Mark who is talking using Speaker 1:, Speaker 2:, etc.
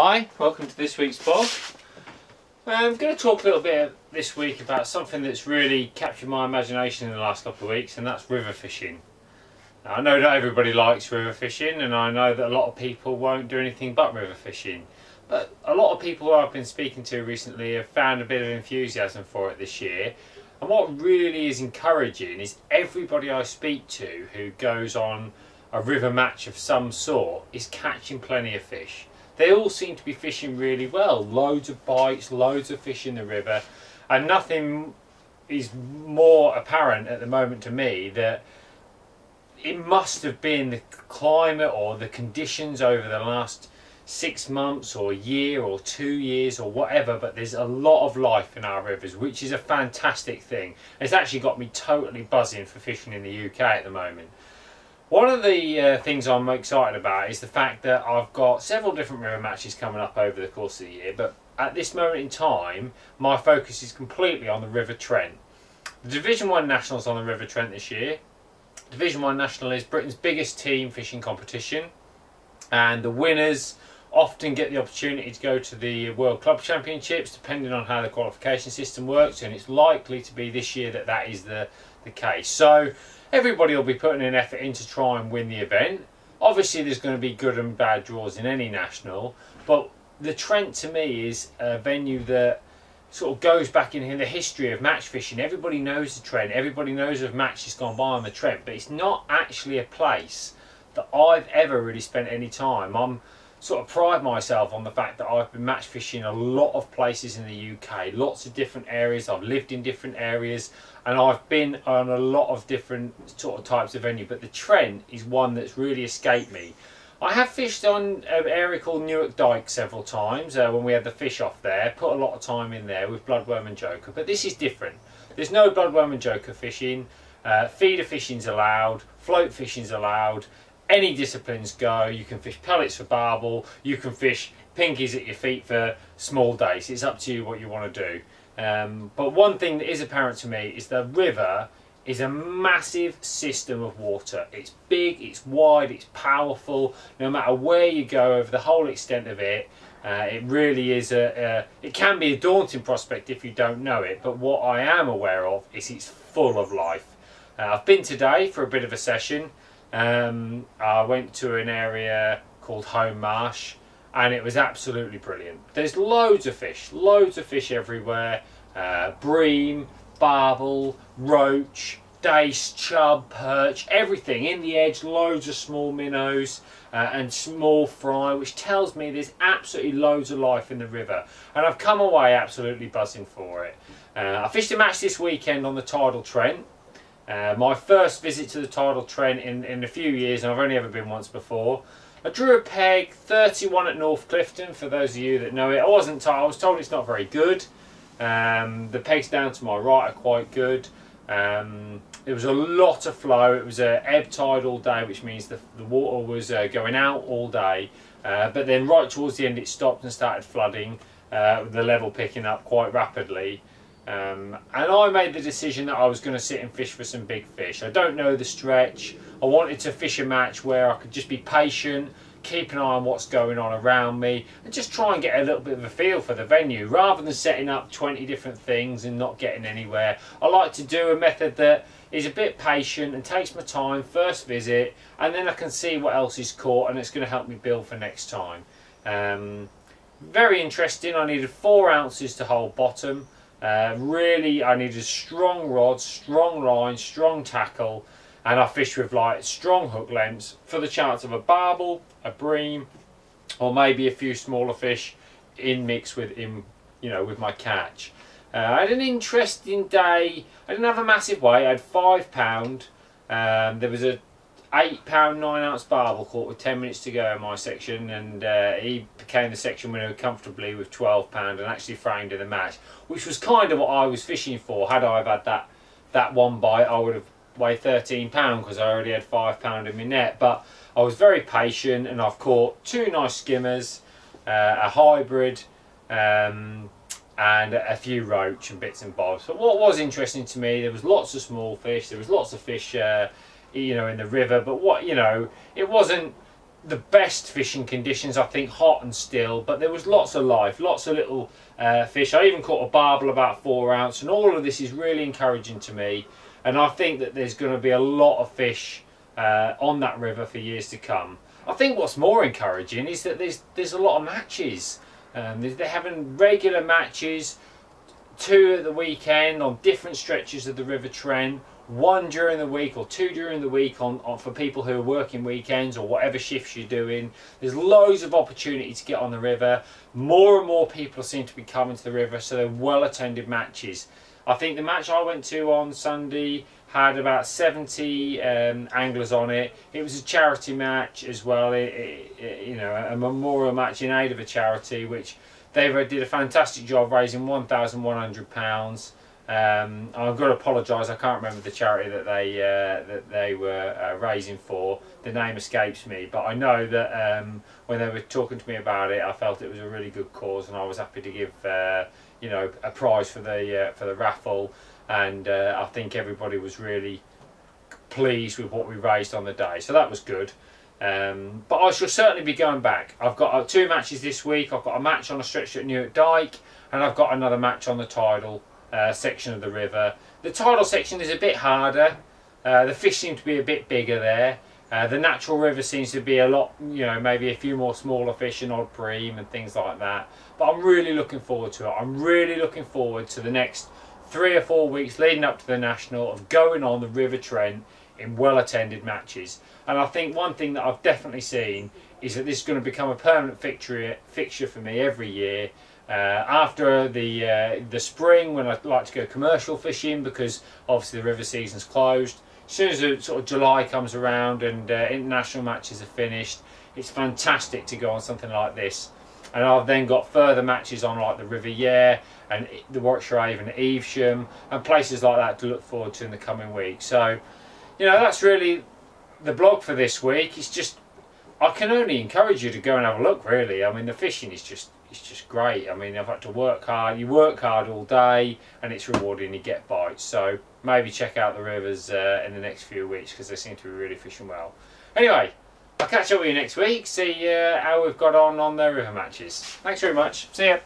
Speaker 1: Hi, welcome to this week's vlog. I'm going to talk a little bit this week about something that's really captured my imagination in the last couple of weeks, and that's river fishing. Now, I know that everybody likes river fishing, and I know that a lot of people won't do anything but river fishing. But a lot of people who I've been speaking to recently have found a bit of enthusiasm for it this year. And what really is encouraging is everybody I speak to who goes on a river match of some sort is catching plenty of fish. They all seem to be fishing really well. Loads of bites, loads of fish in the river, and nothing is more apparent at the moment to me that it must have been the climate or the conditions over the last 6 months or a year or 2 years or whatever, but there's a lot of life in our rivers, which is a fantastic thing. It's actually got me totally buzzing for fishing in the UK at the moment. One of the things I'm excited about is the fact that I've got several different river matches coming up over the course of the year, but at this moment in time my focus is completely on the River Trent. The Division 1 National's on the River Trent this year. Division 1 National is Britain's biggest team fishing competition, and the winners often get the opportunity to go to the World Club Championships depending on how the qualification system works, and it's likely to be this year that that is the case. So everybody will be putting an effort in to try and win the event. Obviously there's going to be good and bad draws in any national, but the Trent to me is a venue that sort of goes back in the history of match fishing. Everybody knows the Trent, everybody knows of matches gone by on the Trent, but it's not actually a place that I've ever really spent any time. I'm sort of pride myself on the fact that I've been match fishing a lot of places in the UK, lots of different areas. I've lived in different areas and I've been on a lot of different sort of types of venue, but the Trent is one that's really escaped me. I have fished on an area called Newark Dyke several times when we had the fish off there, put a lot of time in there with bloodworm and joker, but this is different. There's no bloodworm and joker fishing, feeder fishing's allowed, float fishing's allowed. Any disciplines go. You can fish pellets for barbel, you can fish pinkies at your feet for small days. It's up to you what you want to do. But one thing that is apparent to me is the river is a massive system of water. It's big, it's wide, it's powerful. No matter where you go over the whole extent of it, it really is it can be a daunting prospect if you don't know it, but what I am aware of is it's full of life. I've been today for a bit of a session. I went to an area called Home Marsh and it was absolutely brilliant. There's loads of fish everywhere. Bream, barbel, roach, dace, chub, perch, everything in the edge, loads of small minnows and small fry, which tells me there's absolutely loads of life in the river, and I've come away absolutely buzzing for it. I fished a match this weekend on the Tidal Trent. My first visit to the Tidal Trent in a few years, and I've only ever been once before. I drew a peg 31 at North Clifton, for those of you that know it. I was told it's not very good. The pegs down to my right are quite good. There was a lot of flow. It was an ebb tide all day, which means the water was going out all day. But then right towards the end it stopped and started flooding, with the level picking up quite rapidly. And I made the decision that I was going to sit and fish for some big fish. I don't know the stretch. I wanted to fish a match where I could just be patient, keep an eye on what's going on around me, and just try and get a little bit of a feel for the venue, rather than setting up 20 different things and not getting anywhere. I like to do a method that is a bit patient and takes my time, first visit, and then I can see what else is caught, and it's going to help me build for next time. Very interesting. I needed 4 ounces to hold bottom. Really I needed strong rods, strong line, strong tackle, and I fished with like strong hook lengths for the chance of a barbel, a bream, or maybe a few smaller fish in mix with with my catch. I had an interesting day. I didn't have a massive weight. I had £5. There was a £8 9-ounce barbel caught with 10 minutes to go in my section, and he became the section winner comfortably with £12 and actually framed in the match, which was kind of what I was fishing for. Had I have had that one bite, I would have weighed £13 because I already had £5 in my net. But I was very patient, and I've caught 2 nice skimmers, a hybrid, and a few roach and bits and bobs. But what was interesting to me, there was lots of small fish, there was lots of fish in the river, but it wasn't the best fishing conditions, I think, hot and still, but there was lots of life, lots of little fish. I even caught a barbel about 4 ounce, and all of this is really encouraging to me, and I think that there's going to be a lot of fish on that river for years to come. I think what's more encouraging is that there's a lot of matches. They're having regular matches, 2 at the weekend on different stretches of the River Trent, 1 during the week or 2 during the week on for people who are working weekends or whatever shifts you're doing. There's loads of opportunity to get on the river. More and more people seem to be coming to the river, so they're well attended matches. I think the match I went to on Sunday had about 70 anglers on it. It was a charity match as well, you know, a memorial match in aid of a charity, which they did a fantastic job raising £1,100. I've got to apologise, I can't remember the charity that they were raising for. The name escapes me, but I know that when they were talking to me about it, I felt it was a really good cause, and I was happy to give you know, a prize for the raffle, and I think everybody was really pleased with what we raised on the day, so that was good. But I shall certainly be going back. I've got 2 matches this week. I've got a match on a stretch at Newark Dyke, and I've got another match on the tidal section of the river. The tidal section is a bit harder. The fish seem to be a bit bigger there. The natural river seems to be a lot, you know, maybe a few more smaller fish and odd bream and things like that. But I'm really looking forward to it. I'm really looking forward to the next 3 or 4 weeks leading up to the National of going on the River Trent in well-attended matches. And I think one thing that I've definitely seen is that this is going to become a permanent fixture for me every year. After the spring, when I like to go commercial fishing, because obviously the river season's closed. As soon as the sort of July comes around and international matches are finished, it's fantastic to go on something like this. And I've then got further matches on like the River Yare and the Warwickshire Avon, Evesham, and places like that to look forward to in the coming weeks. So, you know, that's really the blog for this week. It's just, I can only encourage you to go and have a look, really. I mean, the fishing is just, it's just great. I mean, I've had to work hard. You work hard all day and it's rewarding. You get bites. So maybe check out the rivers in the next few weeks, because they seem to be really fishing well. Anyway, I'll catch up with you next week. See how we've got on their river matches. Thanks very much. See ya.